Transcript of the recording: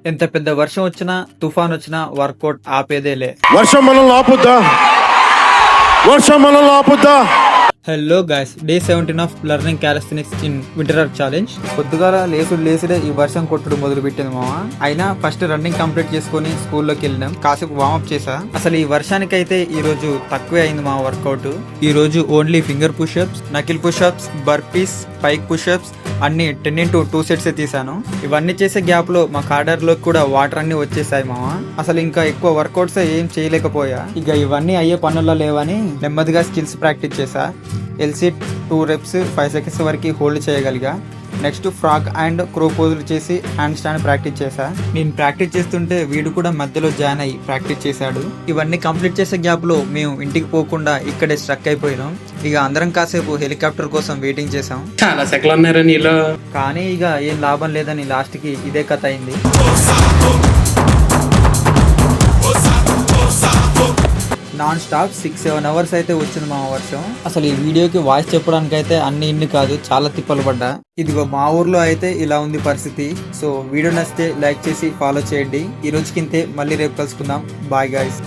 ఎంత పెద్ద వర్షం వచ్చినా తుఫాన్ వచ్చినా వర్కౌట్ ఆపేదేలే. వర్షం మనల్ని ఆపుద్దా? వర్షం మనల్ని ఆపుద్దా? Hello guys, day 17 of learning calisthenics in winter challenge. పొద్దుగాల లేసుడే ఈ వర్షం కొట్టుడు మొదలు పెట్టింది మామ. అయినా ఫస్ట్ రన్నింగ్ కంప్లీట్ చేసుకుని స్కూల్లోకి వెళ్ళినాం. కాసేపు వార్మప్ చేసా. అసలు ఈ వర్షానికైతే ఈ రోజు తక్కువే అయింది మా వర్కౌట్. ఈ రోజు only finger pushups, knuckle pushups, burpees, pike pushups అన్ని 10x2 సెట్స్ తీసాను. ఇవన్నీ చేసే గ్యాప్ లో మా కార్డర్ లో కూడా వాటర్ అన్ని వచ్చేసాయి మామ. అసలు ఇంకా ఎక్కువ వర్కౌట్స్ ఏం చేయలేకపోయా. ఇక ఇవన్నీ అయ్యే పనుల్లో లేవని నెమ్మదిగా స్కిల్స్ ప్రాక్టీస్ చేసా. ఎల్సీ 2 reps 5 seconds వరకు హోల్డ్ చేయగలిగా. నెక్స్ట్ ఫ్రాగ్ అండ్ క్రో పోజులు చేసి హ్యాండ్ స్టాండ్ ప్రాక్టీస్ చేశా. నేను ప్రాక్టీస్ చేస్తుంటే వీడు కూడా మధ్యలో జాయిన్ అయ్యి ప్రాక్టీస్ చేశాడు. ఇవన్నీ కంప్లీట్ చేసే గ్యాప్ లో మేము ఇంటికి పోకుండా ఇక్కడే స్ట్రక్ అయిపోయినాం. ఇక అందరం కాసేపు హెలికాప్టర్ కోసం వెయిటింగ్ చేసాం. చాలా సెకలు ఉన్నారా నీలో? కానీ ఇక ఏం లాభం లేదని లాస్ట్ కి ఇదే కథ అయింది. నాన్ స్టాప్ 6-7 hours అయితే వచ్చింది మా వర్షం. అసలు ఈ వీడియోకి వాయిస్ చెప్పడానికి అయితే ఇన్ని కాదు, చాలా తిప్పలు పడ్డా. ఇదిగో మా ఊర్లో అయితే ఇలా ఉంది పరిస్థితి. సో వీడియో నచ్చితే లైక్ చేసి ఫాలో చేయండి. ఈ రోజుకింతే, మళ్ళీ రేపు కలుసుకుందాం. Bye guys.